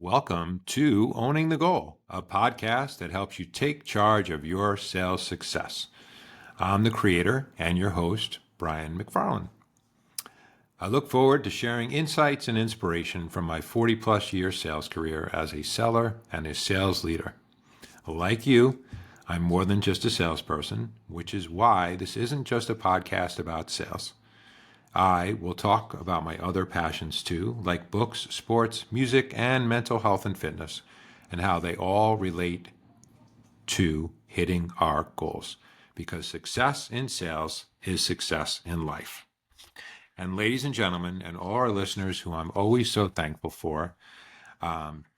Welcome to Owning the Goal, a podcast that helps you take charge of your sales success. I'm the creator and your host, Brian McFarland. I look forward to sharing insights and inspiration from my 40 plus year sales career as a seller and a sales leader. Like you, I'm more than just a salesperson, which is why this isn't just a podcast about sales. I will talk about my other passions too, like books, sports, music, and mental health and fitness, and how they all relate to hitting our goals. Because success in sales is success in life. And ladies and gentlemen, and all our listeners who I'm always so thankful for,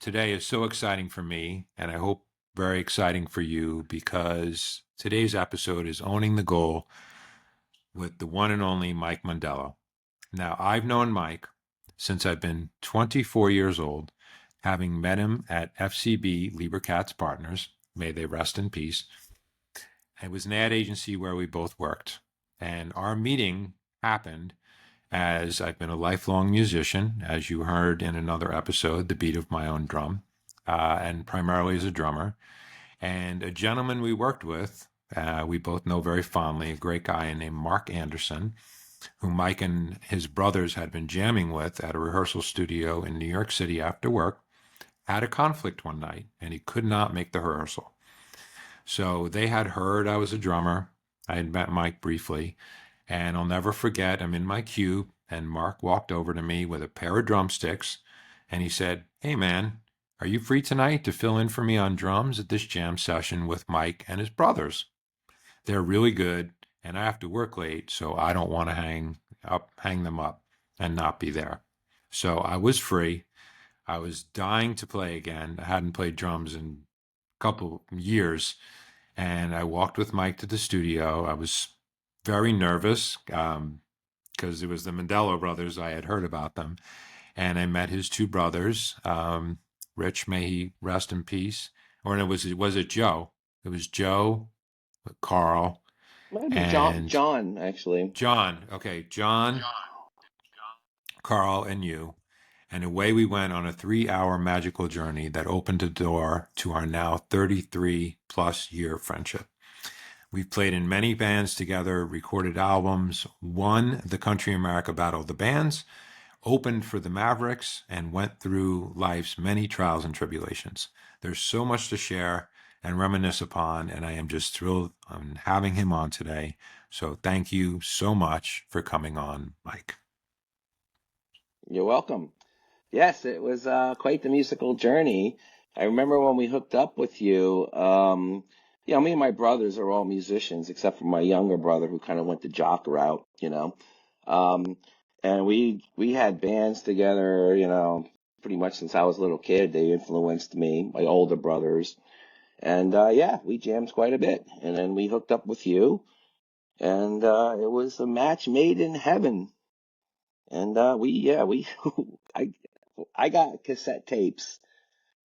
today is so exciting for me, and I hope very exciting for you, because today's episode is Owning the Goal with the one and only Mike Mondello. Now, I've known Mike since I've been 24 years old, having met him at FCB Lieberkatz Partners, may they rest in peace. It was an ad agency where we both worked. And our meeting happened as I've been a lifelong musician, as you heard in another episode, The Beat of My Own Drum, and primarily as a drummer. And a gentleman we worked with, we both know very fondly, a great guy named Mark Anderson, who Mike and his brothers had been jamming with at a rehearsal studio in New York City after work, had a conflict one night, and he could not make the rehearsal. So they had heard I was a drummer. I had met Mike briefly, and I'll never forget, I'm in my cube, and Mark walked over to me with a pair of drumsticks, and he said, "Hey man, are you free tonight to fill in for me on drums at this jam session with Mike and his brothers? They're really good, and I have to work late, so I don't want to hang them up and not be there." So I was free. I was dying to play again. I hadn't played drums in a couple years, and I walked with Mike to the studio. I was very nervous because it was the Mondello brothers. I had heard about them, and I met his two brothers. Rich, may he rest in peace. Or no, was it Joe? It was Joe, Carl, Might have been John, and John actually. John. Okay, John, Carl, and you. And away we went on a 3-hour magical journey that opened the door to our now 33 plus year friendship. We've played in many bands together, recorded albums, won the Country America Battle of the Bands, opened for the Mavericks, and went through life's many trials and tribulations. There's so much to share and reminisce upon, and I am just thrilled on having him on today. So thank you so much for coming on, Mike. You're welcome. Yes, it was quite the musical journey. I remember when we hooked up with you. Me and my brothers are all musicians, except for my younger brother who kind of went the jock route. Um, and we had bands together, pretty much since I was a little kid. They influenced me, my older brothers. And yeah, we jammed quite a bit. And then we hooked up with you, and it was a match made in heaven. And we I I got cassette tapes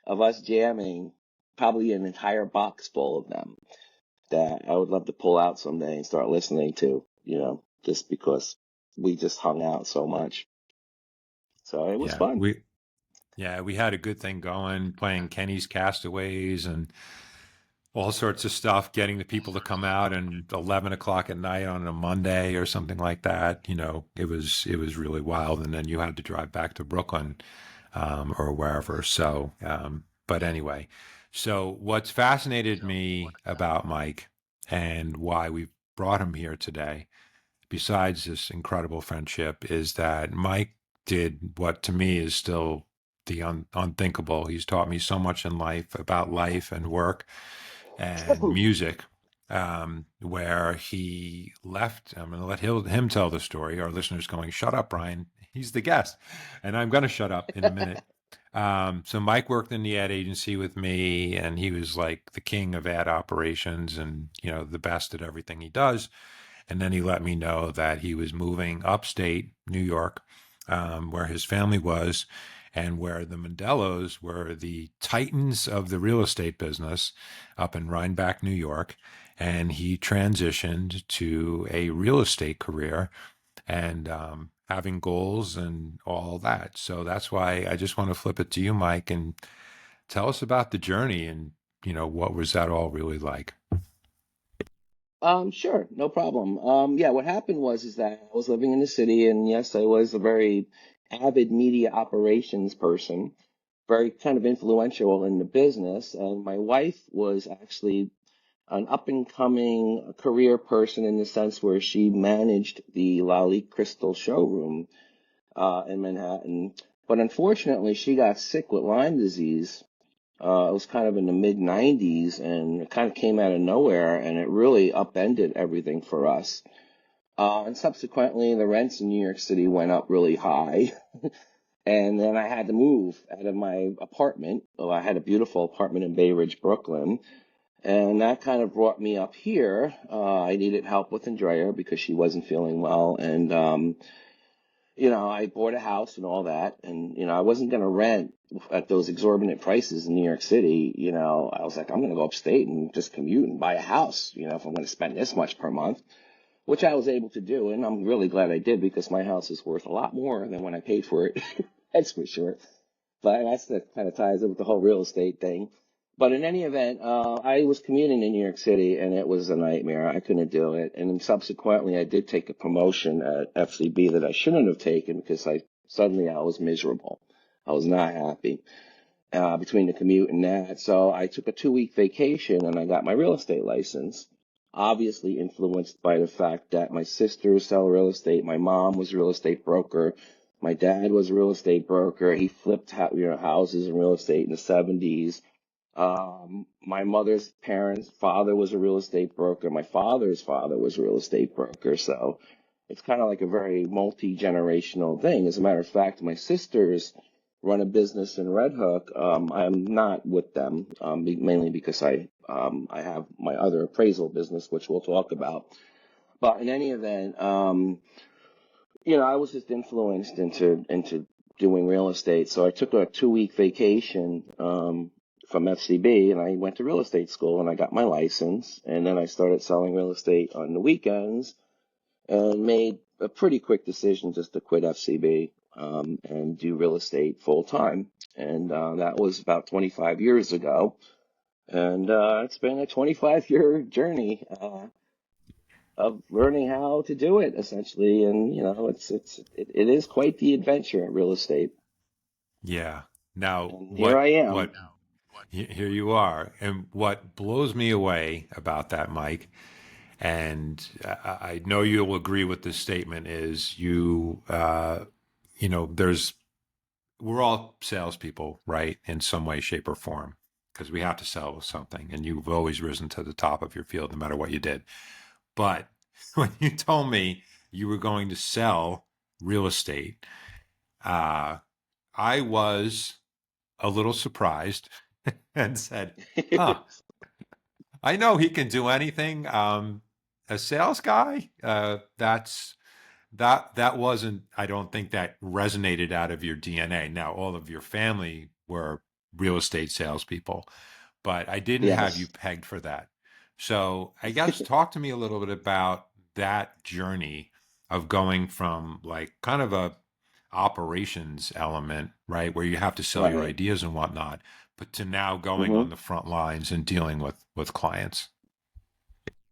of us jamming, probably an entire box full of them that I would love to pull out someday and start listening to, just because we just hung out so much. So it was Yeah, fun. we had a good thing going, playing Kenny's Castaways and all sorts of stuff, getting the people to come out and 11 o'clock at night on a Monday or something like that. It was really wild. And then you had to drive back to Brooklyn or wherever. So, but anyway, so what's fascinated me about Mike and why we brought him here today, besides this incredible friendship, is that Mike did what to me is still the unthinkable. He's taught me so much in life about life and work and music, where he left. I'm going to let him tell the story. Our listeners going, "Shut up, Brian. He's the guest." And I'm going to shut up in a minute. So Mike worked in the ad agency with me, and he was like the king of ad operations and, the best at everything he does. And then he let me know that he was moving upstate New York, where his family was, and where the Mondellos were the titans of the real estate business up in Rhinebeck, New York. And he transitioned to a real estate career and having goals and all that. So that's why I just want to flip it to you, Mike, and tell us about the journey and, what was that all really like? Sure, no problem. Yeah, what happened was is that I was living in the city, and yes, I was a very avid media operations person, very kind of influential in the business. And my wife was actually an up and coming career person in the sense where she managed the Lally Crystal showroom in Manhattan. But unfortunately, she got sick with Lyme disease. It was kind of in the mid 90s, and it kind of came out of nowhere, and it really upended everything for us. And subsequently, the rents in New York City went up really high. And then I had to move out of my apartment. Oh, I had a beautiful apartment in Bay Ridge, Brooklyn. And that kind of brought me up here. I needed help with Andrea because she wasn't feeling well. And I bought a house and all that, and I wasn't going to rent at those exorbitant prices in New York City. I was like, I'm going to go upstate and just commute and buy a house, if I'm going to spend this much per month, which I was able to do, and I'm really glad I did because my house is worth a lot more than when I paid for it. That's for sure. But that's that kind of ties in with the whole real estate thing. But in any event, I was commuting in New York City, and it was a nightmare. I couldn't do it. And then subsequently, I did take a promotion at FCB that I shouldn't have taken because I was miserable. I was not happy between the commute and that. So I took a 2-week vacation, and I got my real estate license. Obviously influenced by the fact that my sisters sell real estate. My mom was a real estate broker. My dad was a real estate broker. He flipped houses and real estate in the 70s. My mother's father was a real estate broker. My father's father was a real estate broker. So it's kind of like a very multi-generational thing. As a matter of fact, my sisters run a business in Red Hook. I'm not with them, mainly because I have my other appraisal business, which we'll talk about. But in any event, I was just influenced into doing real estate. So I took a 2-week vacation from FCB, and I went to real estate school, and I got my license. And then I started selling real estate on the weekends, and made a pretty quick decision just to quit FCB and do real estate full time. And that was about 25 years ago. And it's been a 25-year journey of learning how to do it, essentially. And it is quite the adventure in real estate. Yeah. Now, And here I am. here you are. And what blows me away about that, Mike, and I know you'll agree with this statement, is we're all salespeople, right? In some way, shape, or form, because we have to sell something. And you've always risen to the top of your field, no matter what you did. But when you told me you were going to sell real estate, uh, I was a little surprised and said, huh, I know he can do anything. A sales guy, that wasn't, I don't think that resonated out of your DNA. Now, all of your family were real estate salespeople, but I didn't have you Yes. pegged for that. So I guess talk to me a little bit about that journey of going from like kind of a operations element, right, where you have to sell your Right. ideas and whatnot, but to now going on hmm the front lines and dealing with clients.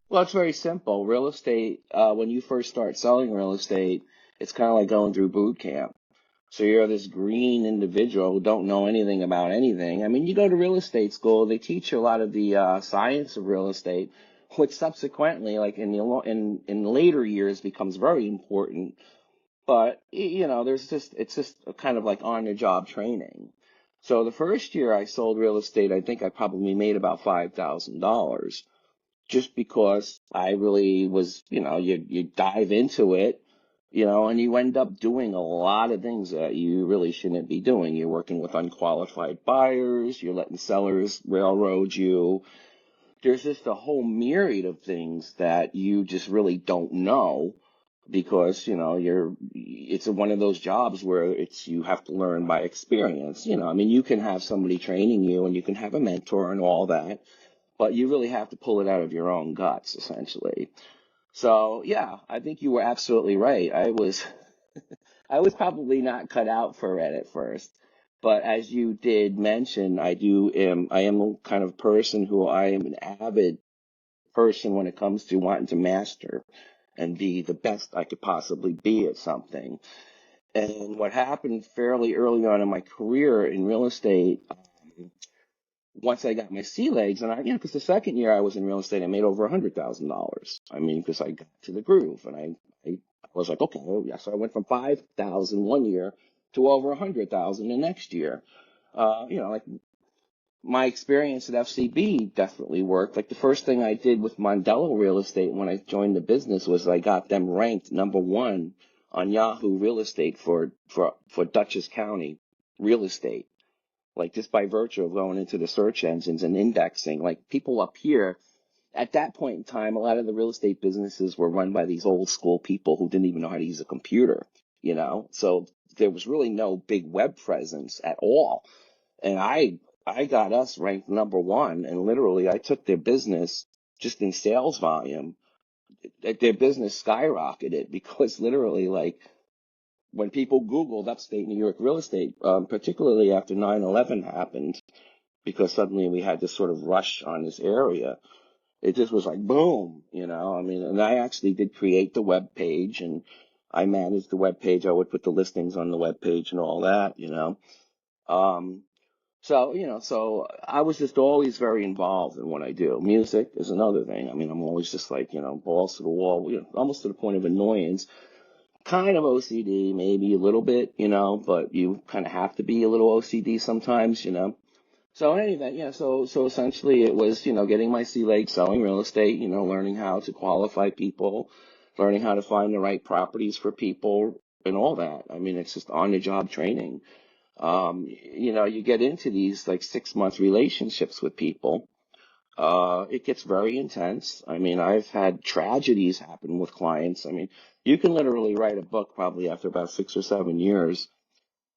Well, it's very simple. Real estate, when you first start selling real estate, it's kind of like going through boot camp. So you're this green individual who don't know anything about anything. I mean, you go to real estate school, they teach you a lot of the science of real estate, which subsequently, like in later years, becomes very important. But it's just a kind of like on the job training. So the first year I sold real estate, I think I probably made about $5,000 just because I really was, you dive into it, and you end up doing a lot of things that you really shouldn't be doing. You're working with unqualified buyers, you're letting sellers railroad you. There's just a whole myriad of things that you just really don't know because, it's one of those jobs where you have to learn by experience. I mean, you can have somebody training you and you can have a mentor and all that, but you really have to pull it out of your own guts, essentially. So, yeah, I think you were absolutely right. I was I was probably not cut out for it at first. But as you did mention, I am a kind of person who I am an avid person when it comes to wanting to master and be the best I could possibly be at something. And what happened fairly early on in my career in real estate, once I got my sea legs, and because the second year I was in real estate, I made over $100,000. I mean, because I got to the groove, and I was like, okay, well, yeah. So I went from 5,000 one year to over 100,000 the next year. Like my experience at FCB definitely worked. Like the first thing I did with Mondello Real Estate when I joined the business was I got them ranked #1 on Yahoo Real Estate for Duchess County real estate. Like just by virtue of going into the search engines and indexing, like people up here at that point in time, a lot of the real estate businesses were run by these old school people who didn't even know how to use a computer, so there was really no big web presence at all. And I got us ranked #1, and literally I took their business just in sales volume. Their business skyrocketed because literally, like, when people Googled upstate New York real estate, particularly after 9/11 happened, because suddenly we had this sort of rush on this area, it just was like boom. I mean, and I actually did create the web page, and I managed the web page. I would put the listings on the web page and all that. Um, so I was just always very involved in what I do. Music is another thing. I mean, I'm always just like, balls to the wall, almost to the point of annoyance. Kind of OCD, maybe a little bit, but you kind of have to be a little OCD sometimes. So in any event, yeah, so essentially it was, getting my sea legs, selling real estate, learning how to qualify people, learning how to find the right properties for people and all that. I mean, it's just on the job training. You get into these like 6 month relationships with people. It gets very intense. I mean, I've had tragedies happen with clients. I mean, you can literally write a book probably after about 6 or 7 years.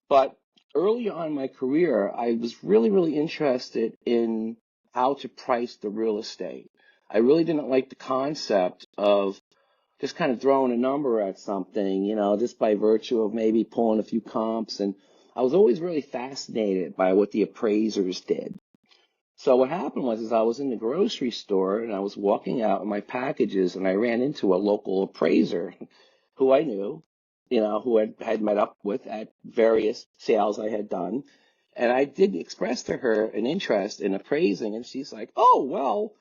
But early on in my career, I was really, really interested in how to price the real estate. I really didn't like the concept of just kind of throwing a number at something, just by virtue of maybe pulling a few comps. And I was always really fascinated by what the appraisers did. So what happened was, is I was in the grocery store and I was walking out with my packages and I ran into a local appraiser who I knew, who had met up with at various sales I had done. And I did express to her an interest in appraising, and she's like, "Oh, well,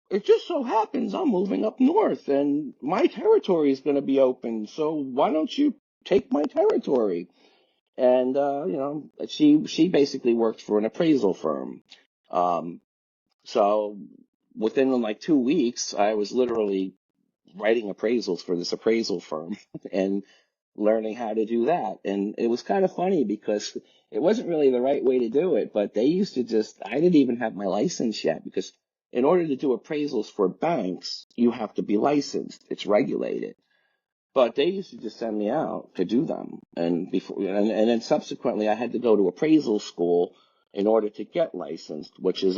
it just so happens I'm moving up north and my territory is going to be open. So why don't you take my territory?" And she basically worked for an appraisal firm. Um, so within like 2 weeks, I was literally writing appraisals for this appraisal firm and learning how to do that. And it was kind of funny because it wasn't really the right way to do it, but they used to I didn't even have my license yet, because in order to do appraisals for banks, you have to be licensed. It's regulated. But they used to just send me out to do them. And then subsequently I had to go to appraisal school in order to get licensed, which is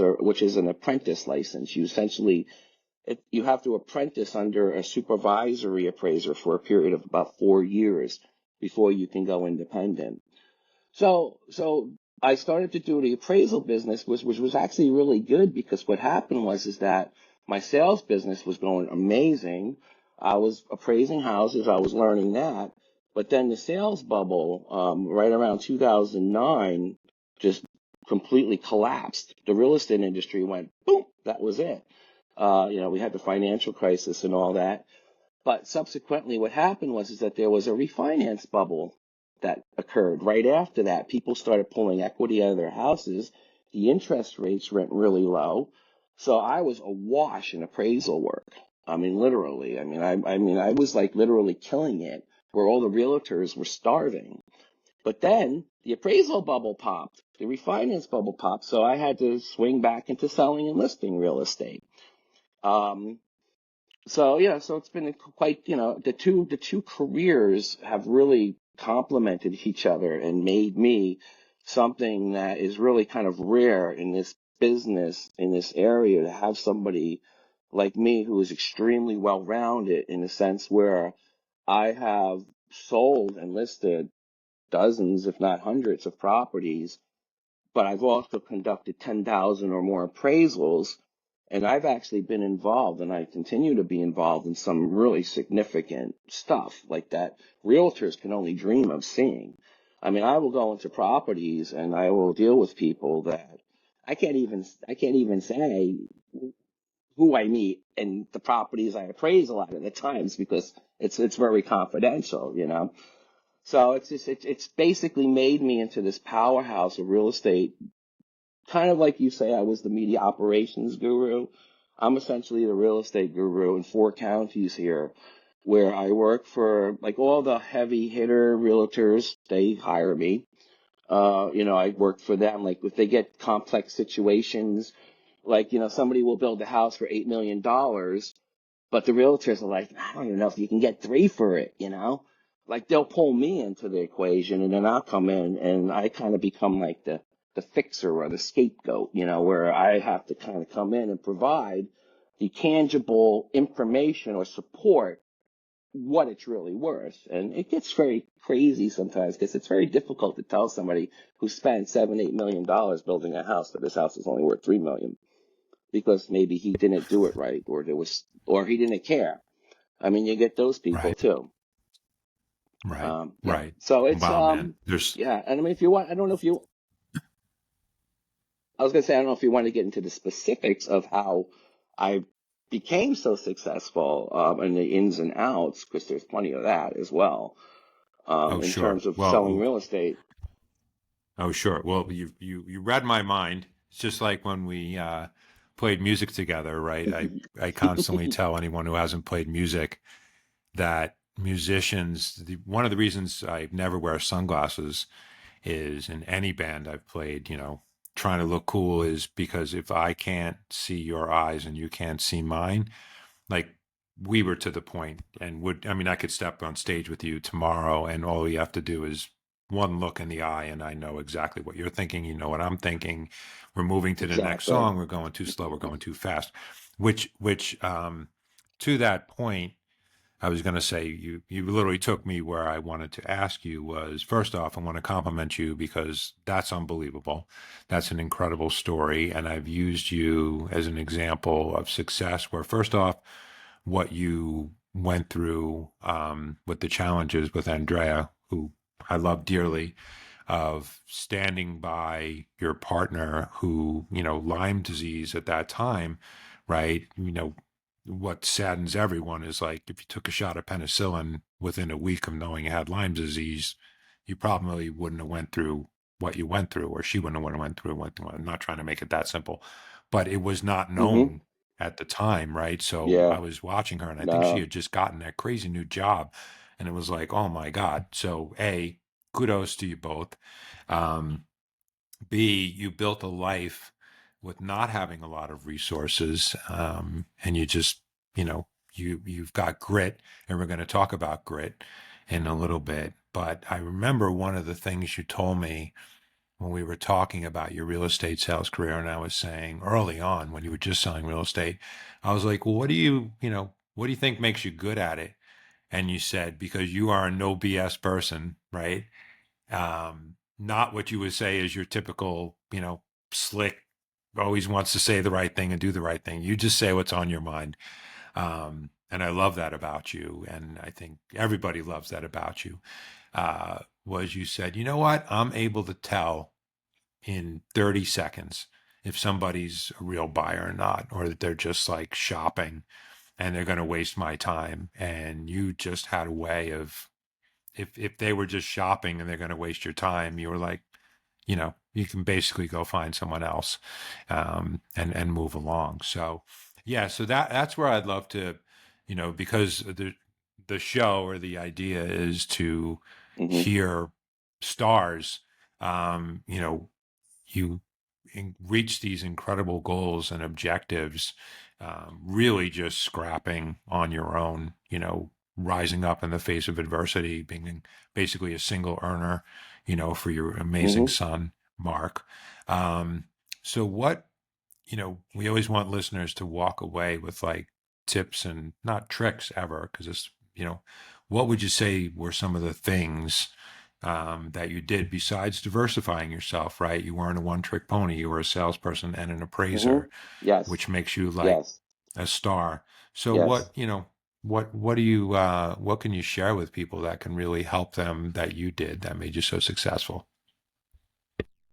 an apprentice license. You have to apprentice under a supervisory appraiser for a period of about 4 years before you can go independent. So I started to do the appraisal business, which was actually really good, because what happened was, is that my sales business was going amazing. I was appraising houses. I was learning that. But then the sales bubble, right around 2009, just completely collapsed. The real estate industry went boom. That was it. We had the financial crisis and all that. But subsequently, what happened was, is that there was a refinance bubble that occurred right after that. People started pulling equity out of their houses. The interest rates went really low. So I was awash in appraisal work. I mean, literally. I was like literally killing it, where all the realtors were starving. But then the appraisal bubble popped, the refinance bubble popped. So I had to swing back into selling and listing real estate. Um, so it's been quite, the two careers have really complemented each other and made me something that is really kind of rare in this business, in this area, to have somebody like me who is extremely well-rounded, in the sense where I have sold and listed dozens, if not hundreds of properties, but I've also conducted 10,000 or more appraisals. And I've actually been involved, and I continue to be involved in some really significant stuff like that realtors can only dream of seeing. I mean, I will go into properties and I will deal with people that I can't even say who I meet and the properties I appraise a lot of the times because it's very confidential, you know. So it's basically made me into this powerhouse of real estate. Kind of like you say, I was the media operations guru. I'm essentially the real estate guru in 4 counties here, where I work for like all the heavy hitter realtors. They hire me. I work for them. Like if they get complex situations, like, somebody will build a house for $8 million, but the realtors are like, I don't even know if you can get three for it, you know? Like they'll pull me into the equation and then I'll come in and I kind of become like the fixer or the scapegoat, where I have to kind of come in and provide the tangible information or support what it's really worth. And it gets very crazy sometimes because it's very difficult to tell somebody who spent $7, $8 million building a house that this house is only worth $3 million because maybe he didn't do it right or he didn't care. I mean, you get those people Right. too. Right. Yeah. Right. So it's, Wow, man. There's, yeah. And I mean, if you want, I don't know if you, I was going to say, I don't know if you want to get into the specifics of how I became so successful, and the ins and outs, because there's plenty of that as well, oh, in sure. terms of selling Well, real estate. oh, sure. Well, you read my mind. It's just like when we played music together, right? I constantly tell anyone who hasn't played music that musicians, one of the reasons I never wear sunglasses is in any band I've played, trying to look cool is because if I can't see your eyes and you can't see mine, like we were to the point and I could step on stage with you tomorrow and all you have to do is one look in the eye and I know exactly what you're thinking. You know what I'm thinking. We're moving to the next Exactly. song. We're going too slow. We're going too fast, which to that point, I was going to say you literally took me where I wanted to ask you was first off, I want to compliment you because that's unbelievable. That's an incredible story. And I've used you as an example of success where first off, what you went through with the challenges with Andrea, who I love dearly, of standing by your partner who, Lyme disease at that time, right? What saddens everyone is like if you took a shot of penicillin within a week of knowing you had Lyme disease, you probably wouldn't have went through what you went through, or she wouldn't have went through what. I'm not trying to make it that simple, but it was not Hmm. known at the time, right? So I Yeah. was watching her, and I think she No. had just gotten that crazy new job, and it was like, oh my god. So kudos to you both. Um, B, you built a life with not having a lot of resources, and you just, you've got grit, and we're going to talk about grit in a little bit. But I remember one of the things you told me when we were talking about your real estate sales career, and I was saying early on when you were just selling real estate, I was like, well, what do you think makes you good at it? And you said, because you are a no BS person, right? Not what you would say is your typical, slick, always wants to say the right thing and do the right thing. You just say what's on your mind. And I love that about you. And I think everybody loves that about you. Was you said, you know what? I'm able to tell in 30 seconds if somebody's a real buyer or not, or that they're just like shopping and they're going to waste my time. And you just had a way of, if they were just shopping and they're going to waste your time, you were like, you can basically go find someone else, and move along. So, yeah, so that's where I'd love to, because the show or the idea is to Hmm. hear stars, you reach these incredible goals and objectives, really just scrapping on your own, rising up in the face of adversity, being basically a single earner, for your amazing Hmm. son, Mark. Um, so what, we always want listeners to walk away with like tips and not tricks ever, because it's, what would you say were some of the things that you did besides diversifying yourself, right? You weren't a one-trick pony. You were a salesperson and an Hmm. appraiser, Yes, which makes you like yes, a star. So yes. what do you what can you share with people that can really help them that you did that made you so successful?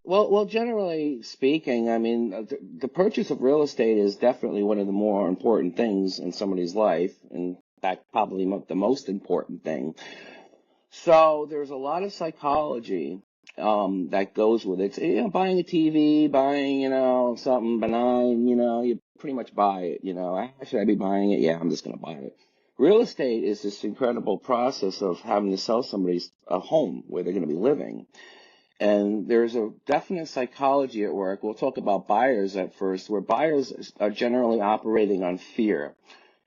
Well, generally speaking, I mean, the purchase of real estate is definitely one of the more important things in somebody's life. In fact, probably the most important thing. So there's a lot of psychology that goes with it. Buying a TV, buying, something benign, you pretty much buy it. Should I be buying it? Yeah, I'm just going to buy it. Real estate is this incredible process of having to sell somebody a home where they're going to be living. And there's a definite psychology at work. We'll talk about buyers at first, where buyers are generally operating on fear.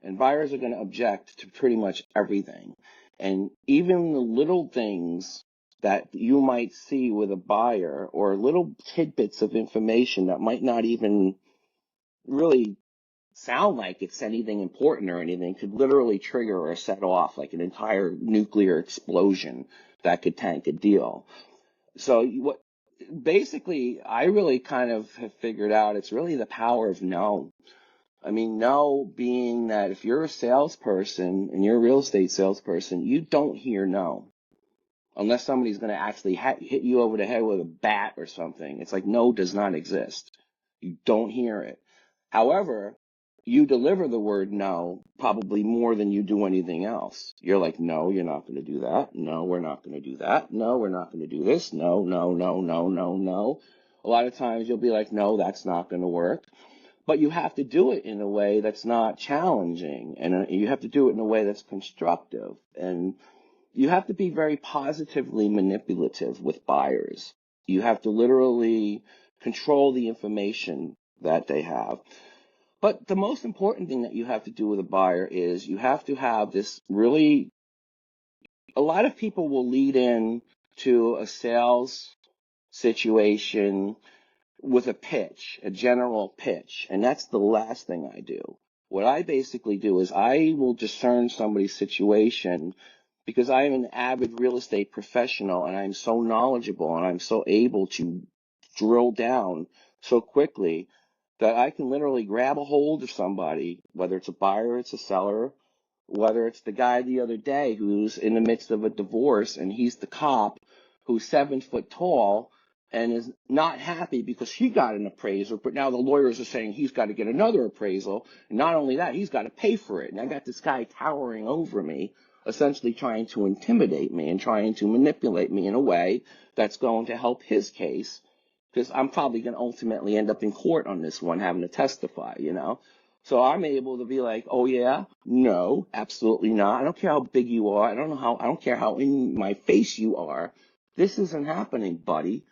And buyers are going to object to pretty much everything. And even the little things that you might see with a buyer, or little tidbits of information that might not even really sound like it's anything important or anything, could literally trigger or set off like an entire nuclear explosion that could tank a deal. So what basically I really kind of have figured out, it's really the power of no. I mean, no being that if you're a salesperson and you're a real estate salesperson, you don't hear no unless somebody's going to actually hit you over the head with a bat or something. It's like no does not exist. You don't hear it. However, you deliver the word no probably more than you do anything else. You're like, no, you're not going to do that. No, we're not going to do that. No, we're not going to do this. No, no, no, no, no, no. A lot of times you'll be like, no, that's not going to work. But you have to do it in a way that's not challenging, and you have to do it in a way that's constructive. And you have to be very positively manipulative with buyers. You have to literally control the information that they have. But the most important thing that you have to do with a buyer is you have to have this really, a lot of people will lead in to a sales situation with a pitch, a general pitch, and that's the last thing I do. What I basically do is I will discern somebody's situation because I am an avid real estate professional and I'm so knowledgeable and I'm so able to drill down so quickly that I can literally grab a hold of somebody, whether it's a buyer or it's a seller, whether it's the guy the other day who's in the midst of a divorce and he's the cop who's 7 foot tall and is not happy because he got an appraisal, but now the lawyers are saying he's got to get another appraisal. And not only that, he's got to pay for it. And I got this guy towering over me, essentially trying to intimidate me and trying to manipulate me in a way that's going to help his case, because I'm probably going to ultimately end up in court on this one, having to testify. So I'm able to be like, oh yeah, no, absolutely not. I don't care how big you are. I don't care how in my face you are. This isn't happening, buddy.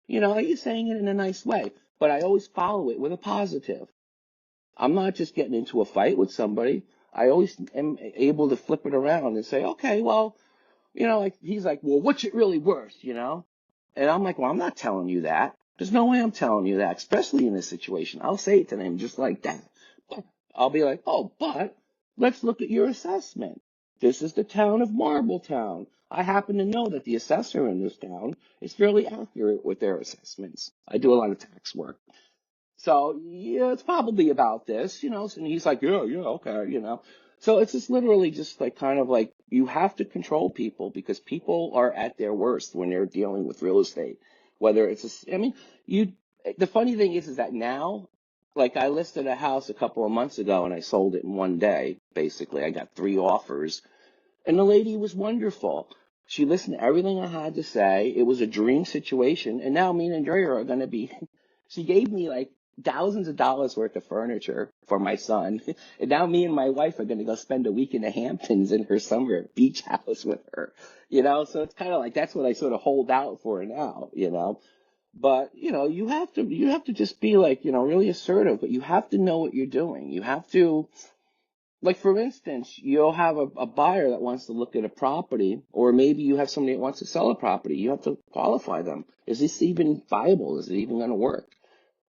You're saying it in a nice way, but I always follow it with a positive. I'm not just getting into a fight with somebody. I always am able to flip it around and say, okay, well, like he's like, well, what's it really worth? And I'm like, well, I'm not telling you that. There's no way I'm telling you that, especially in this situation. I'll say it to them just like that. But I'll be like, oh, but let's look at your assessment. This is the town of Marbletown. I happen to know that the assessor in this town is fairly accurate with their assessments. I do a lot of tax work. So, yeah, it's probably about this. And he's like, yeah, yeah, okay. So it's just literally just like kind of like you have to control people because people are at their worst when they're dealing with real estate. Whether I mean, the funny thing is that now, like I listed a house a couple of months ago and I sold it in one day. Basically, I got 3 offers and the lady was wonderful. She listened to everything I had to say. It was a dream situation. And now me and Andrea are going to be, she gave me like thousands of dollars worth of furniture for my son. And now me and my wife are going to go spend a week in the Hamptons in her summer beach house with her. So it's kind of like, that's what I sort of hold out for now. But, you have to just be like, really assertive, but you have to know what you're doing. You have to, like, for instance, you'll have a buyer that wants to look at a property, or maybe you have somebody that wants to sell a property. You have to qualify them. Is this even viable? Is it even going to work?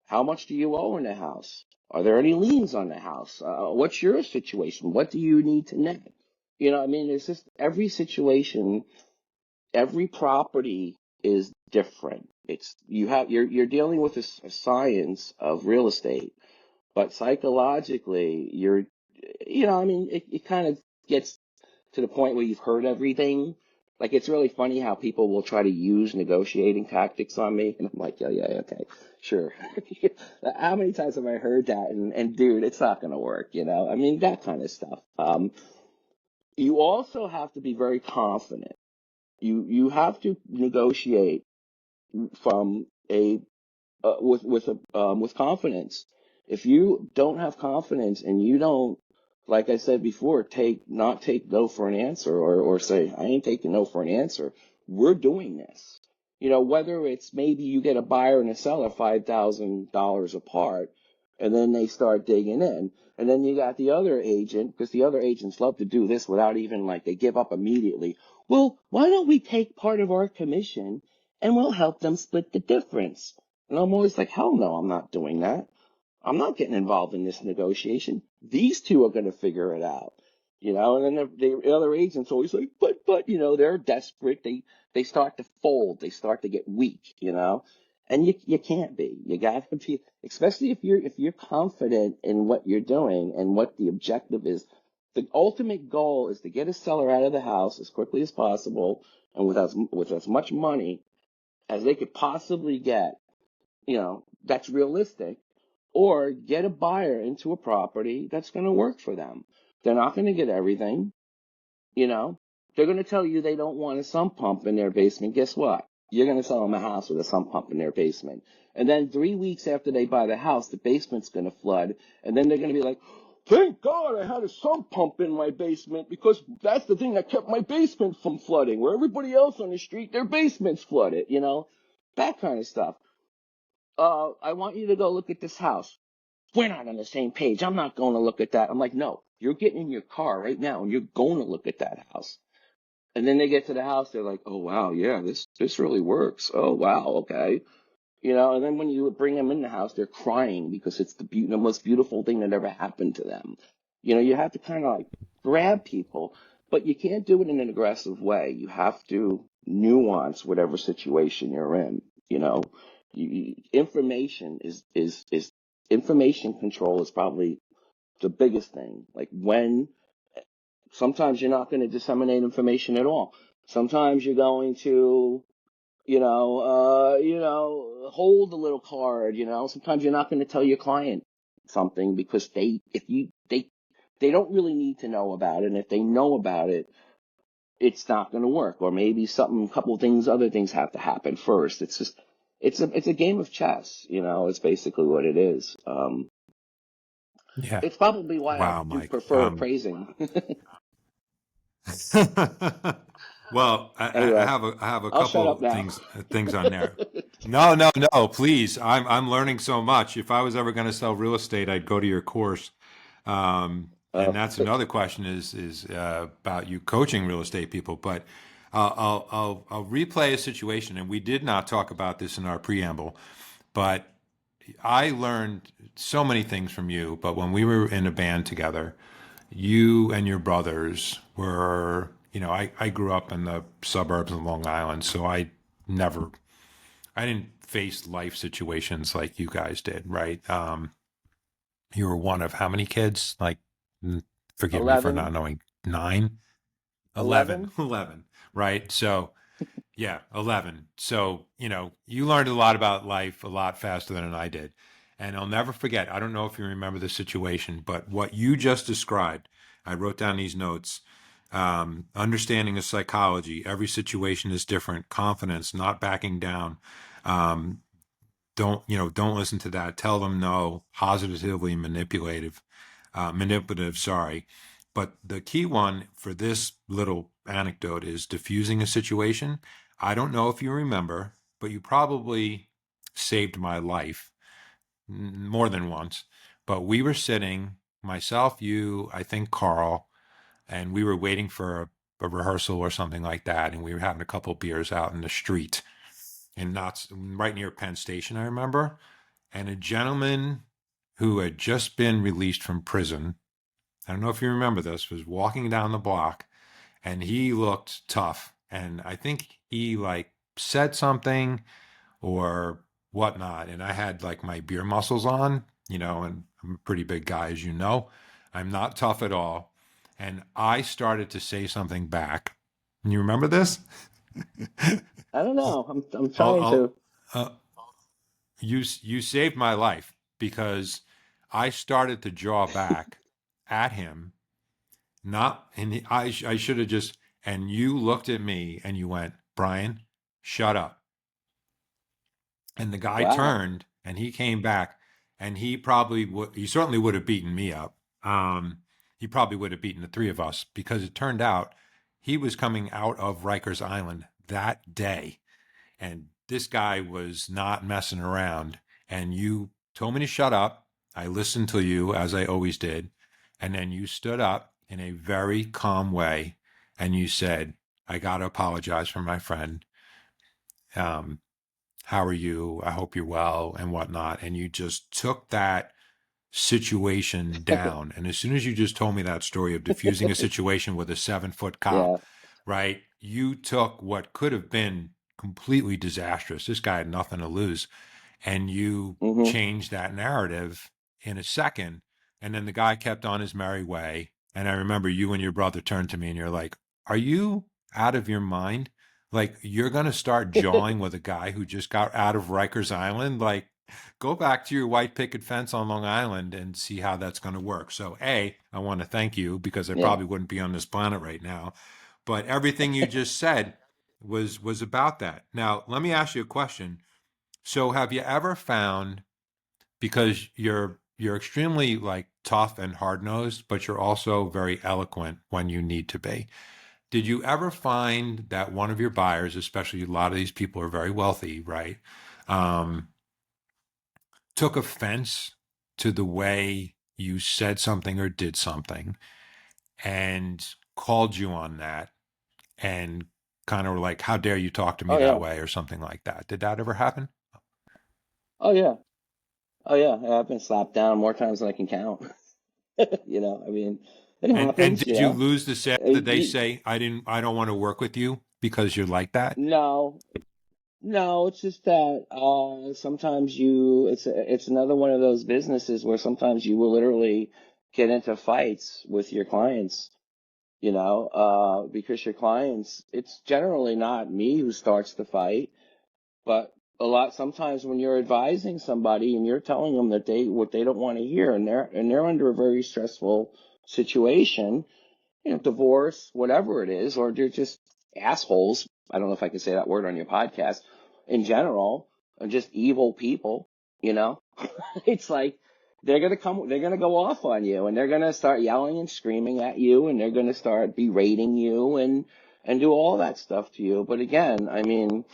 How much do you owe in the house? Are there any liens on the house? What's your situation? What do you need to net? I mean, it's just every situation, every property is different. You're dealing with a science of real estate, but psychologically, I mean, it kind of gets to the point where you've heard everything. Like, it's really funny how people will try to use negotiating tactics on me, and I'm like, yeah, yeah, okay, sure. How many times have I heard that? And dude, it's not gonna work, I mean, that kind of stuff. You also have to be very confident. You have to negotiate from a with confidence. If you don't have confidence and you don't, like I said before, take no for an answer, or say I ain't taking no for an answer. We're doing this. Whether it's maybe you get a buyer and a seller $5,000 apart, and then they start digging in, and then you got the other agent, because the other agents love to do this without even, like, they give up immediately. Well, why don't we take part of our commission and we'll help them split the difference? And I'm always like, hell no, I'm not doing that. I'm not getting involved in this negotiation. These two are going to figure it out. And then the other agents always like, but, they're desperate. They start to fold. They start to get weak. And you can't be. You got to be, especially if you're confident in what you're doing and what the objective is. The ultimate goal is to get a seller out of the house as quickly as possible and with as much money as they could possibly get, that's realistic, or get a buyer into a property that's going to work for them. They're not going to get everything, you know. They're going to tell you they don't want a sump pump in their basement. Guess what? You're going to sell them a house with a sump pump in their basement. And then 3 weeks after they buy the house, the basement's going to flood. And then they're going to be like, thank God I had a sump pump in my basement, because that's the thing that kept my basement from flooding. Where everybody else on the street, their basement's flooded. That kind of stuff. I want you to go look at this house. We're not on the same page. I'm not going to look at that. I'm like, no, you're getting in your car right now and you're going to look at that house. And then they get to the house, they're like, oh wow, yeah, this really works. Oh wow, okay. And then when you bring them in the house, they're crying because it's the most beautiful thing that ever happened to them. You have to kind of like grab people, but you can't do it in an aggressive way. You have to nuance whatever situation you're in. Information is information control is probably the biggest thing. Like, sometimes you're not going to disseminate information at all. Sometimes you're going to hold a little card. Sometimes you're not going to tell your client something because they don't really need to know about it. And if they know about it, it's not going to work. Or maybe other things have to happen first. It's a game of chess. It's basically what it is. Yeah. It's probably why I Wow, do Mike. prefer appraising. Well, I Anyway, have a I'll shut up couple now. things on there. No, no, no, please. I'm learning so much. If I was ever going to sell real estate, I'd go to your course. And uh, that's another question is about you coaching real estate people. But I'll replay a situation, and we did not talk about this in our preamble, but I learned so many things from you. But when we were in a band together, you and your brothers were, I grew up in the suburbs of Long Island, so I didn't face life situations like you guys did, right? You were one of how many kids? Like, forgive me for 11, not knowing, nine, 11, 11. 11, right? So, yeah, 11. So, you learned a lot about life a lot faster than I did. And I'll never forget, I don't know if you remember the situation, but what you just described, I wrote down these notes. Understanding of psychology, every situation is different, confidence, not backing down. Um, don't listen to that. Tell them no, positively manipulative, sorry. But the key one for this little anecdote is diffusing a situation. I don't know if you remember, but you probably saved my life more than once. But we were sitting, myself, you, I think Carl, and we were waiting for a rehearsal or something like that, and we were having a couple beers out in the street, and not right near Penn Station, I remember. And a gentleman who had just been released from prison, I don't know if you remember this, was walking down the block, and he looked tough. And I think he like said something or whatnot. And I had like my beer muscles on, and I'm a pretty big guy, as you know. I'm not tough at all. And I started to say something back. And you remember this? I don't know. I'm I'll, trying to. uh, you saved my life because I started to draw back at him. Not, and I should have just, and you looked at me and you went, Brian, shut up. And the guy Wow. turned and he came back and he certainly would have beaten me up. He probably would have beaten the three of us because it turned out he was coming out of Rikers Island that day. And this guy was not messing around. And you told me to shut up. I listened to you as I always did. And then you stood up in a very calm way and you said, I got to apologize for my friend. Um, how are you? I hope you're well and whatnot. And you just took that situation down. And as soon as you just told me that story of diffusing a situation with a 7-foot cop, Yeah. right? You took what could have been completely disastrous. This guy had nothing to lose. And you Hmm. changed that narrative in a second. And then the guy kept on his merry way. And I remember you and your brother turned to me and you're like, are you out of your mind? Like, you're going to start jawing with a guy who just got out of Rikers Island? Like, go back to your white picket fence on Long Island and see how that's going to work. So, A, I want to thank you because I Yeah. probably wouldn't be on this planet right now. But everything you just said was about that. Now, let me ask you a question. So, have you ever found, because you're extremely like tough and hard nosed, but you're also very eloquent when you need to be. Did you ever find that one of your buyers, especially a lot of these people are very wealthy, right? Um, Took offense to the way you said something or did something and called you on that and kind of like, how dare you talk to me Oh that yeah. way or something like that? Did that ever happen? Oh yeah. Oh yeah. Yeah, I've been slapped down more times than I can count. I mean, it And happens. did you lose the sale? Did they You, say I don't want to work with you because you're like that? no, no. It's just that sometimes it's another one of those businesses where sometimes you will literally get into fights with your clients. Because your clients, it's generally not me who starts the fight. But sometimes when you're advising somebody and you're telling them that what they don't want to hear, and they're under a very stressful situation, divorce, whatever it is, or they're just assholes. I don't know if I can say that word on your podcast in general, or just evil people, you know, it's like they're gonna go off on you and they're gonna start yelling and screaming at you and they're gonna start berating you and do all that stuff to you. But again, I mean,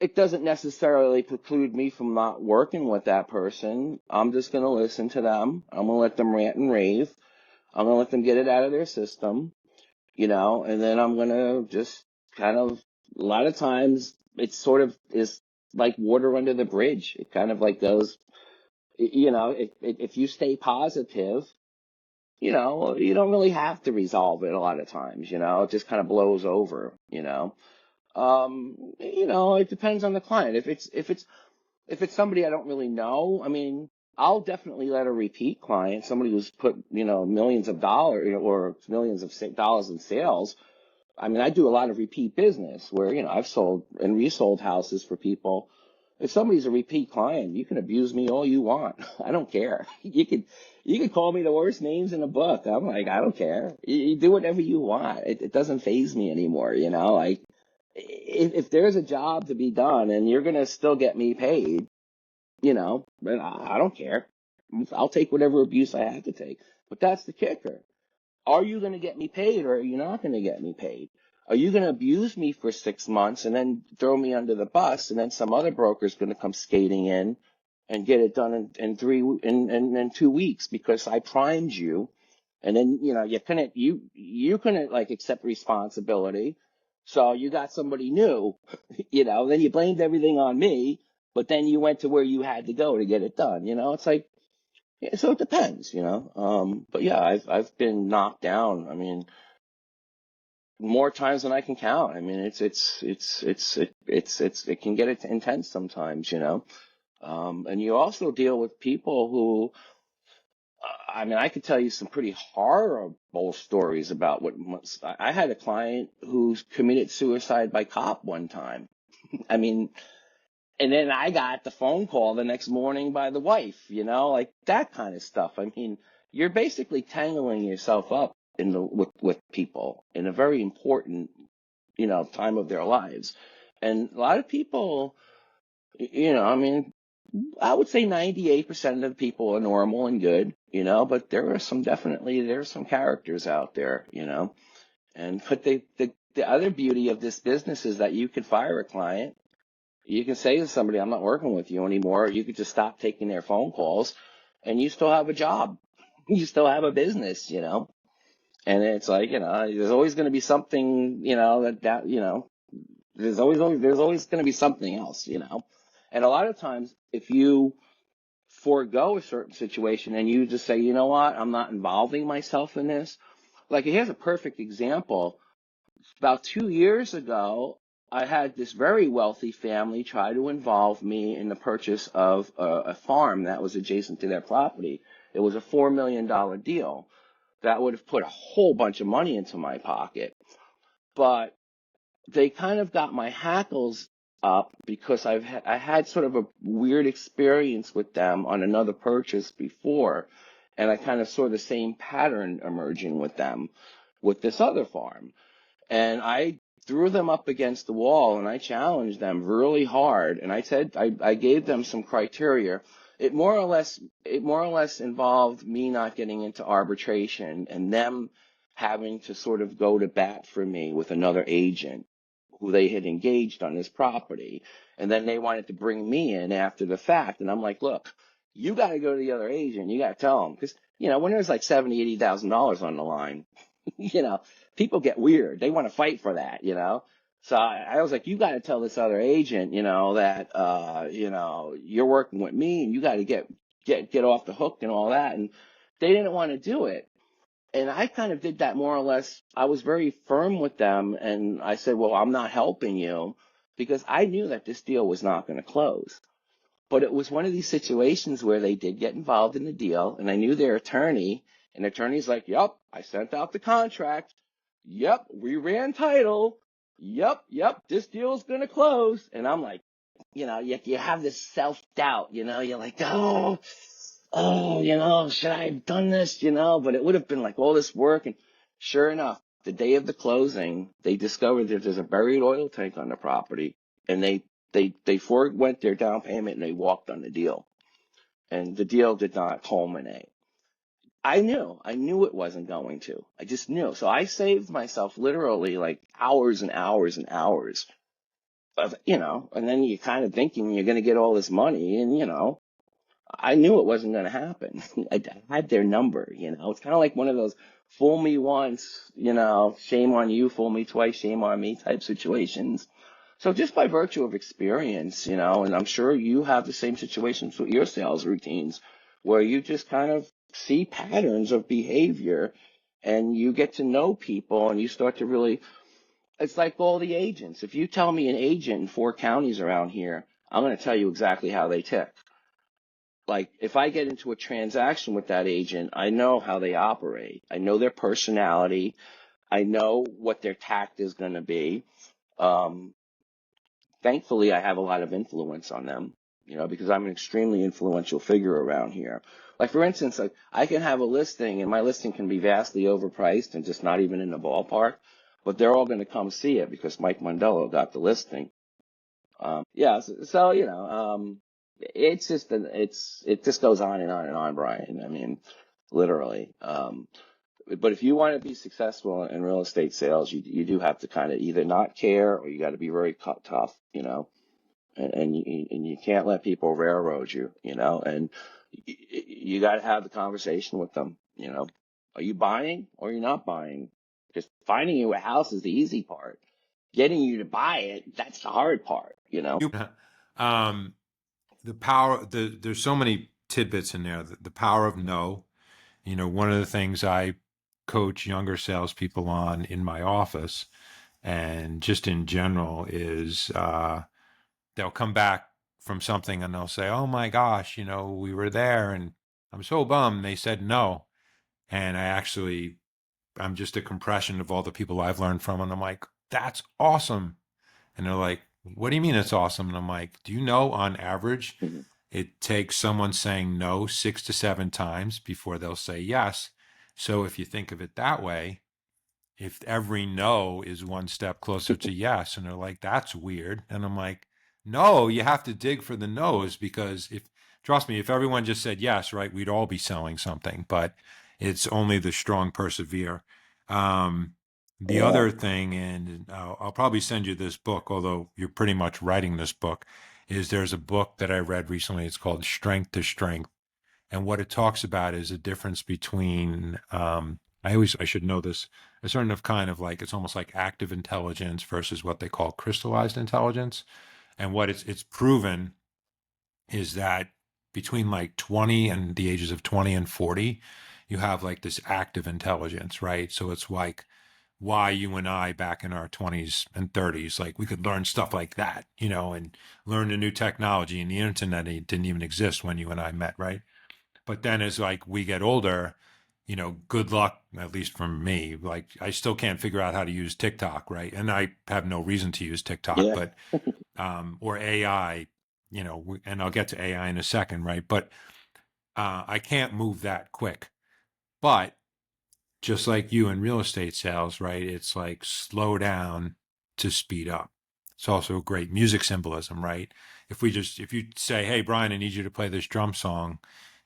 it doesn't necessarily preclude me from not working with that person. I'm just going to listen to them. I'm going to let them rant and rave. I'm going to let them get it out of their system, and then I'm going to just kind of, a lot of times it sort of is like water under the bridge. It kind of like goes, if you stay positive, you don't really have to resolve it a lot of times, it just kind of blows over. It depends on the client. If it's somebody I don't really know, I mean, I'll definitely let a repeat client, somebody who's put, millions of dollars or millions of dollars in sales. I mean, I do a lot of repeat business where, I've sold and resold houses for people. If somebody's a repeat client, you can abuse me all you want. I don't care. You could call me the worst names in the book. I'm like, I don't care. You do whatever you want. It doesn't faze me anymore, Like, if there's a job to be done and you're gonna still get me paid, then I don't care. I'll take whatever abuse I have to take. But that's the kicker. Are you going to get me paid or are you not going to get me paid? Are you going to abuse me for 6 months and then throw me under the bus and then some other broker's going to come skating in and get it done in 2 weeks because I primed you and then, you couldn't like accept responsibility. So you got somebody new, then you blamed everything on me, but then you went to where you had to go to get it done. It's like, yeah, so it depends. But yeah, I've been knocked down. I mean, more times than I can count. I mean, it can get intense sometimes, and you also deal with people who, I mean, I could tell you some pretty horrible stories about I had a client who committed suicide by cop one time. I mean, and then I got the phone call the next morning by the wife, like that kind of stuff. I mean, you're basically tangling yourself up with people in a very important, time of their lives. And a lot of people, I mean, I would say 98% of the people are normal and good, but there's some characters out there, but the other beauty of this business is that you could fire a client. You can say to somebody, I'm not working with you anymore. You could just stop taking their phone calls and you still have a job. You still have a business, and it's like, there's always going to be something, there's always going to be something else, and a lot of times if you forego a certain situation and you just say, you know what, I'm not involving myself in this. Like, here's a perfect example. About 2 years ago, I had this very wealthy family try to involve me in the purchase of a farm that was adjacent to their property. It was a $4 million deal that would have put a whole bunch of money into my pocket. But they kind of got my hackles up because I had sort of a weird experience with them on another purchase before, and I kind of saw the same pattern emerging with them with this other farm. And I threw them up against the wall and I challenged them really hard. And I said, I gave them some criteria. It more or less involved me not getting into arbitration and them having to sort of go to bat for me with another agent who they had engaged on this property. And then they wanted to bring me in after the fact. And I'm like, look, you got to go to the other agent. You got to tell them. Because, when there's like $70,000, $80,000 on the line, people get weird. They want to fight for that, So I was like, you got to tell this other agent, that, you're working with me and you got to get off the hook and all that. And they didn't want to do it. And I kind of did that more or less. I was very firm with them. And I said, well, I'm not helping you because I knew that this deal was not going to close. But it was one of these situations where they did get involved in the deal, and I knew their attorney, and the attorney's like, yep, I sent out the contract. Yep, we ran title. Yep, this deal's going to close. And I'm like, you have this self-doubt, you're like, should I have done this, but it would have been like all this work. And sure enough, the day of the closing, they discovered that there's a buried oil tank on the property, and they forwent their down payment and they walked on the deal, and the deal did not culminate. I knew it wasn't going to. I just knew. So I saved myself literally like hours and hours and hours of, and then you're kind of thinking you're going to get all this money, and, I knew it wasn't going to happen. I had their number, It's kind of like one of those fool me once, shame on you, fool me twice, shame on me type situations. So just by virtue of experience, and I'm sure you have the same situations with your sales routines where you just kind of see patterns of behavior and you get to know people and you start to really, it's like all the agents. If you tell me an agent in 4 counties around here, I'm going to tell you exactly how they tick. Like, if I get into a transaction with that agent, I know how they operate. I know their personality. I know what their tact is going to be. Thankfully, I have a lot of influence on them, because I'm an extremely influential figure around here. Like, for instance, like, I can have a listing, and my listing can be vastly overpriced and just not even in the ballpark, but they're all going to come see it because Mike Mondello got the listing. It's just it just goes on and on and on, Brian. I mean, literally. But if you want to be successful in real estate sales, you do have to kind of either not care or you got to be very tough, and you can't let people railroad you, and you got to have the conversation with them, Are you buying or you're not buying? Just finding you a house is the easy part. Getting you to buy it, that's the hard part. The power, there's so many tidbits in there. The power of no. One of the things I coach younger salespeople on in my office, and just in general, is they'll come back from something and they'll say, "Oh my gosh, we were there and I'm so bummed they said no." And I'm just a compression of all the people I've learned from. And I'm like, "That's awesome." And they're like, "What do you mean it's awesome?" And I'm like, "Do you know on average, Mhm. it takes someone saying no 6 to 7 times before they'll say yes. So if you think of it that way, if every no is one step closer to yes, and they're like, that's weird. And I'm like, no, you have to dig for the no's, because trust me, if everyone just said yes, right, we'd all be selling something, but it's only the strong persevere. Um, the Yeah. other thing, and I'll probably send you this book, although you're pretty much writing this book, is there's a book that I read recently. It's called Strength to Strength. And what it talks about is a difference between, I should know this, a certain of kind of like, it's almost like active intelligence versus what they call crystallized intelligence. And what it's proven is that between like 20 and the ages of 20 and 40, you have like this active intelligence, right? So it's like why you and I back in our 20s and 30s, like we could learn stuff like that, and learn a new technology, and the internet didn't even exist when you and I met, right? But then as like we get older, good luck, at least from me. Like I still can't figure out how to use TikTok, right? And I have no reason to use TikTok, Yeah. but or AI, and I'll get to AI in a second, right? But I can't move that quick. But just like you in real estate sales, right? It's like slow down to speed up. It's also a great music symbolism, right? If you say, "Hey, Brian, I need you to play this drum song,"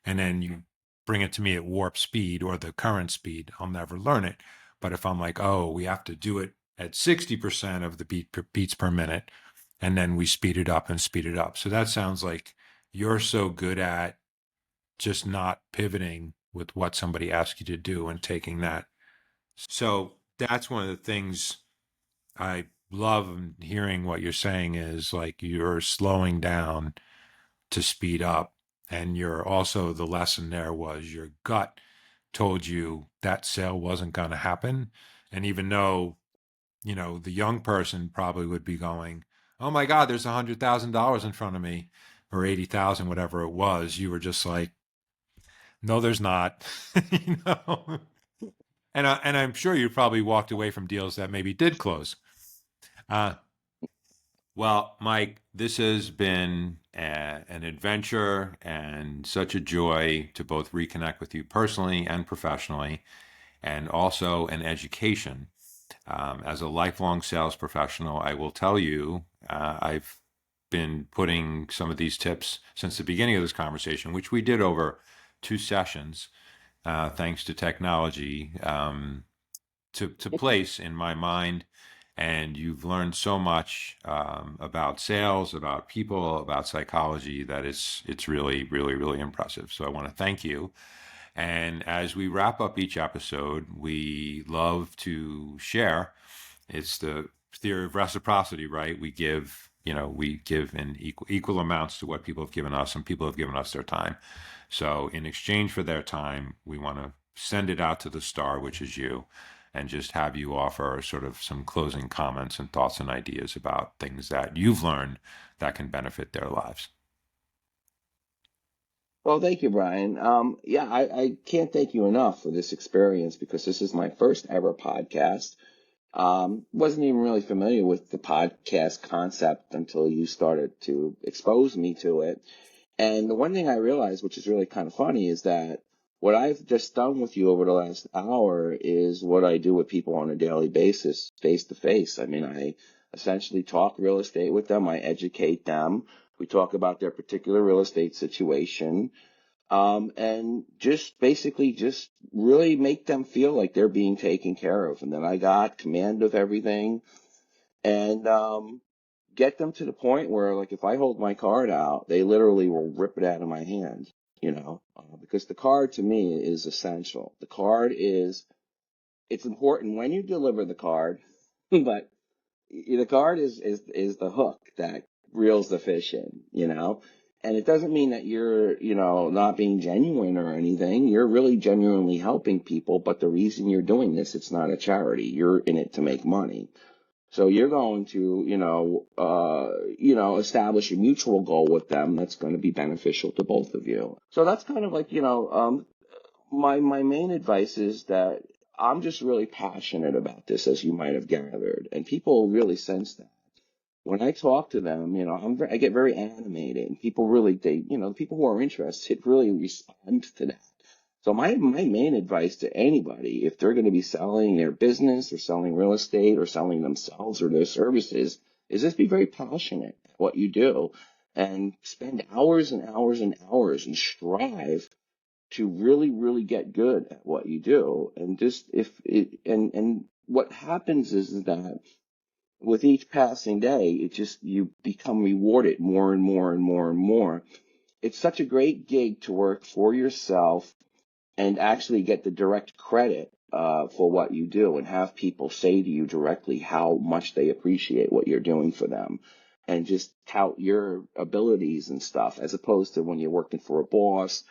and then you bring it to me at warp speed or the current speed, I'll never learn it. But if I'm like, "Oh, we have to do it at 60% of the beats per minute," and then we speed it up and speed it up. So that sounds like you're so good at just not pivoting with what somebody asks you to do and taking that. So that's one of the things I love hearing what you're saying, is like you're slowing down to speed up. And you're also, the lesson there was your gut told you that sale wasn't going to happen. And even though, the young person probably would be going, "Oh my God, there's $100,000 in front of me," or 80,000, whatever it was, you were just like, "No, there's not." you know? And I'm sure you probably walked away from deals that maybe did close. Uh, well, Mike, this has been an adventure and such a joy to both reconnect with you personally and professionally, and also an education. As a lifelong sales professional, I will tell you, I've been putting some of these tips since the beginning of this conversation, which we did over 2 sessions, thanks to technology, to place in my mind. And you've learned so much about sales, about people, about psychology, that it's really, really, really impressive. So I want to thank you. And as we wrap up each episode, we love to share. It's the theory of reciprocity, right? We give in equal amounts to what people have given us, and people have given us their time. So in exchange for their time, we want to send it out to the star, which is you, and just have you offer sort of some closing comments and thoughts and ideas about things that you've learned that can benefit their lives. Well, thank you, Brian. Yeah, I can't thank you enough for this experience because this is my first ever podcast. Wasn't even really familiar with the podcast concept until you started to expose me to it. And the one thing I realized, which is really kind of funny, is that what I've just done with you over the last hour is what I do with people on a daily basis, face to face. I mean, I essentially talk real estate with them. I educate them. We talk about their particular real estate situation. And just basically just really make them feel like they're being taken care of. And then I got command of everything and, get them to the point where, like, if I hold my card out, they literally will rip it out of my hand, because the card to me is essential. The card it's important when you deliver the card, but the card is the hook that reels the fish in. And it doesn't mean that you're, not being genuine or anything. You're really genuinely helping people, but the reason you're doing this, it's not a charity. You're in it to make money. So you're going to, establish a mutual goal with them that's going to be beneficial to both of you. So that's kind of like, my main advice is that I'm just really passionate about this, as you might have gathered, and people really sense that. When I talk to them, I get very animated, and people really, people who are interested really respond to that. So my main advice to anybody, if they're going to be selling their business or selling real estate or selling themselves or their services, is just be very passionate at what you do and spend hours and hours and hours and strive to really, really get good at what you do. And just if it, and what happens is that with each passing day, you become rewarded more and more and more and more. It's such a great gig to work for yourself and actually get the direct credit for what you do and have people say to you directly how much they appreciate what you're doing for them and just tout your abilities and stuff, as opposed to when you're working for a boss.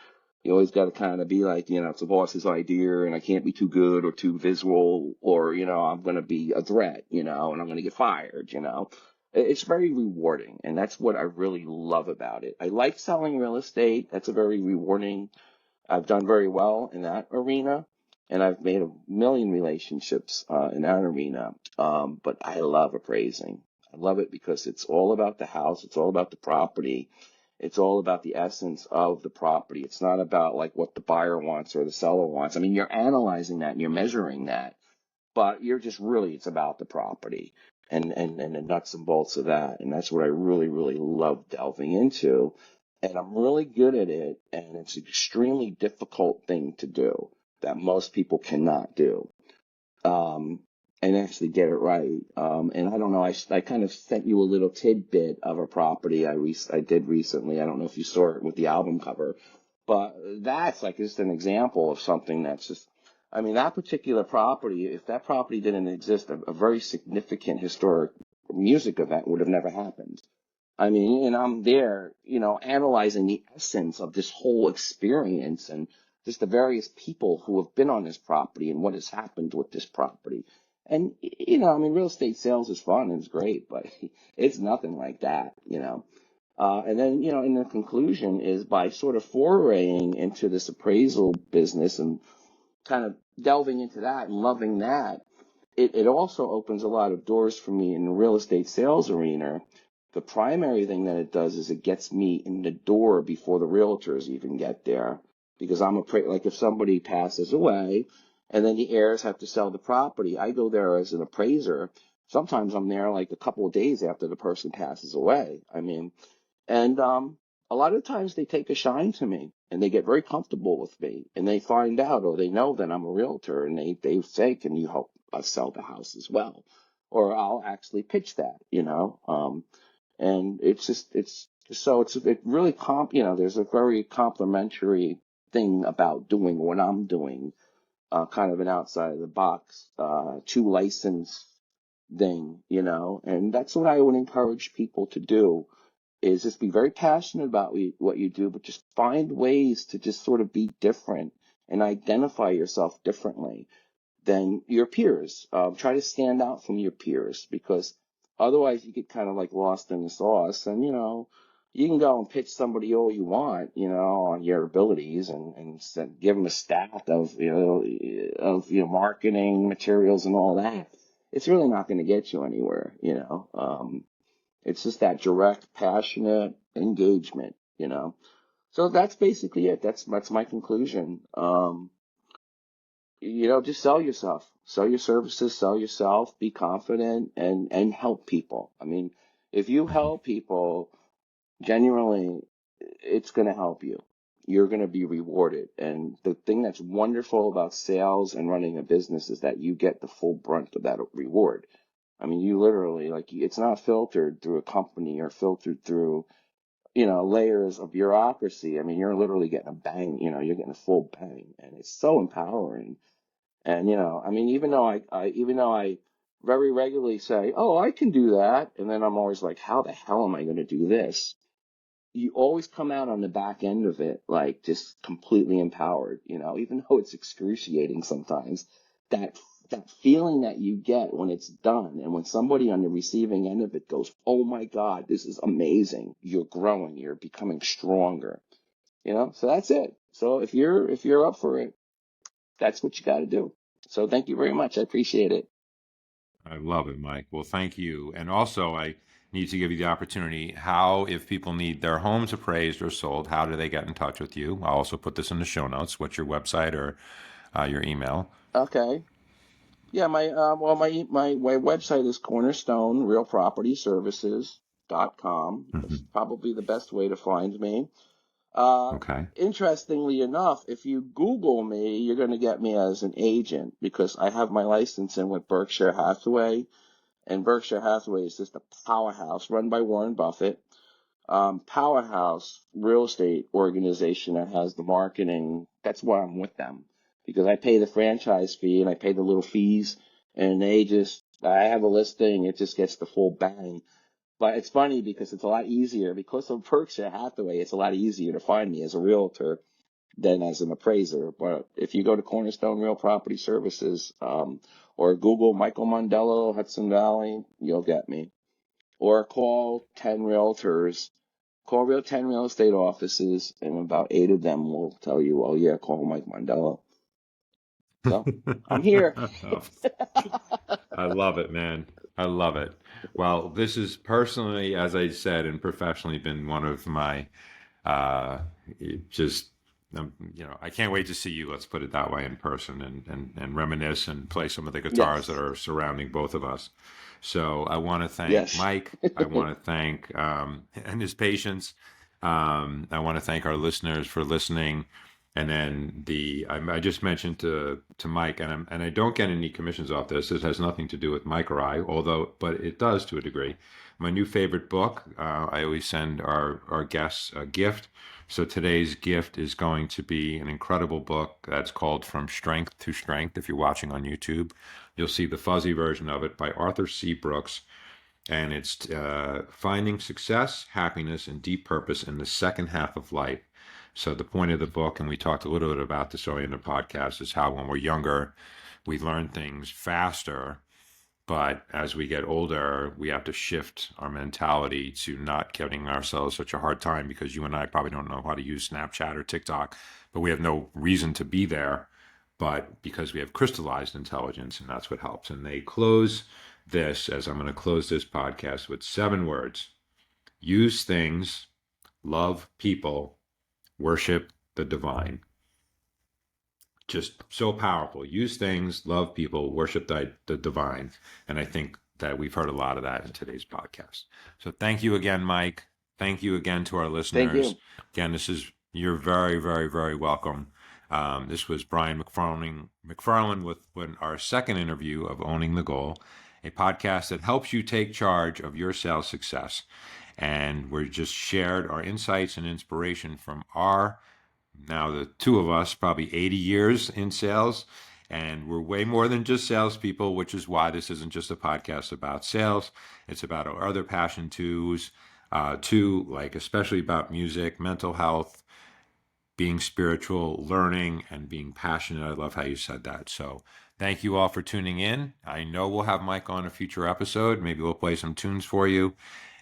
You always got to kind of be like, it's the boss's idea and I can't be too good or too visual or, I'm going to be a threat, and I'm going to get fired. It's very rewarding, and that's what I really love about it. I like selling real estate. That's a very rewarding. I've done very well in that arena, and I've made a million relationships in that arena. But I love appraising. I love it because it's all about the house. It's all about the property. It's all about the essence of the property. It's not about like what the buyer wants or the seller wants. I mean, you're analyzing that and you're measuring that, but you're just really, it's about the property and the nuts and bolts of that. And that's what I really, really love delving into. And I'm really good at it. And it's an extremely difficult thing to do that most people cannot do. Um, and actually get it right. And I don't know, I kind of sent you a little tidbit of a property I did recently. I don't know if you saw it with the album cover, but that's like just an example of something that's just, I mean, that particular property, if that property didn't exist, a very significant historic music event would have never happened. I mean, and I'm there, analyzing the essence of this whole experience and just the various people who have been on this property and what has happened with this property. And, I mean, real estate sales is fun and it's great, but it's nothing like that. And then, in the conclusion is by sort of foraying into this appraisal business and kind of delving into that and loving that, it also opens a lot of doors for me in the real estate sales arena. The primary thing that it does is it gets me in the door before the realtors even get there. Because like if somebody passes away and then the heirs have to sell the property, I go there as an appraiser. Sometimes I'm there like a couple of days after the person passes away. I mean, and a lot of times they take a shine to me and they get very comfortable with me and they find out or they know that I'm a realtor and they say, can you help us sell the house as well? Or I'll actually pitch that. And it really there's a very complimentary thing about doing what I'm doing, kind of an outside of the box, to license thing. And that's what I would encourage people to do is just be very passionate about what you do, but just find ways to just sort of be different and identify yourself differently than your peers. Try to stand out from your peers because otherwise you get kind of like lost in the sauce. And, you can go and pitch somebody all you want, on your abilities and give them a stack of, marketing materials and all that. It's really not going to get you anywhere. It's just that direct, passionate engagement. So that's basically it. That's my conclusion. Just sell yourself, sell your services, sell yourself, be confident and help people. I mean, if you help people genuinely, it's going to help you. You're going to be rewarded. And the thing that's wonderful about sales and running a business is that you get the full brunt of that reward. I mean, you literally, it's not filtered through a company or filtered through, layers of bureaucracy. I mean, you're literally getting a bang, you're getting a full bang, and it's so empowering. And, I mean, even though I very regularly say, oh, I can do that. And then I'm always like, how the hell am I going to do this? you always come out on the back end of it like just completely empowered, even though it's excruciating sometimes. That that feeling that you get when it's done and when somebody on the receiving end of it goes, "Oh my God, this is amazing. You're growing, you're becoming stronger." So that's it. So if you're up for it, that's what you got to do. So thank you very much. I appreciate it. I love it, Mike. Well, thank you. And also, I need to give you the opportunity. How, if people need their homes appraised or sold, how do they get in touch with you? I'll also put this in the show notes. What's your website or your email? Okay. Yeah, my website is cornerstonerealpropertyservices.com. That's Hmm. probably the best way to find me. Uh, Okay. Interestingly enough, if you Google me, you're going to get me as an agent because I have my license in with Berkshire Hathaway, and Berkshire Hathaway is just a powerhouse run by Warren Buffett. Powerhouse real estate organization that has the marketing. That's why I'm with them because I pay the franchise fee and I pay the little fees, and I have a listing. It just gets the full bang. But it's funny because it's a lot easier because of Berkshire Hathaway. It's a lot easier to find me as a realtor than as an appraiser. But if you go to Cornerstone Real Property Services, or Google Michael Mondello, Hudson Valley, you'll get me. Or call 10 realtors. Call 10 real estate offices, and about 8 of them will tell you, "Oh yeah, call Mike Mondello." So I'm here. I love it, man. I love it. Well, this is personally, as I said, and professionally been one of my uh, just, I can't wait to see you. Let's put it that way in person and reminisce and play some of the guitars that Yes. are surrounding both of us. So I want to thank Yes. Mike. I want to thank and his patience. I want to thank our listeners for listening. And then I just mentioned to Mike, and I don't get any commissions off this. This has nothing to do with Mike or I, but it does to a degree. My new favorite book. I always send our guests a gift. So today's gift is going to be an incredible book that's called From Strength to Strength. If you're watching on YouTube, you'll see the fuzzy version of it by Arthur C. Brooks, and it's finding success, happiness, and deep purpose in the second half of life. So the point of the book, and we talked a little bit about this earlier in the podcast, is how when we're younger, we learn things faster, but as we get older, we have to shift our mentality to not giving ourselves such a hard time because you and I probably don't know how to use Snapchat or TikTok, but we have no reason to be there. But because we have crystallized intelligence, and that's what helps. And they close this, as I'm going to close this podcast, with 7 words: use things, love people, worship the divine. Just so powerful. Use things, love people, worship the divine. And I think that we've heard a lot of that in today's podcast. So thank you again, Mike. Thank you again to our Thank listeners. you. Again, you're very, very, very welcome. This was Brian McFarland with our second interview of Owning the Goal, a podcast that helps you take charge of your sales success. And we're just shared our insights and inspiration from now the two of us, probably 80 years in sales, and we're way more than just salespeople, which is why this isn't just a podcast about sales. It's about our other passion too, like especially about music, mental health, being spiritual, learning, and being passionate. I love how you said that. So thank you all for tuning in. I know we'll have Mike on a future episode. Maybe we'll play some tunes for you.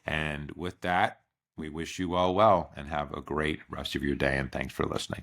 And with that, we wish you all well and have a great rest of your day. And thanks for listening.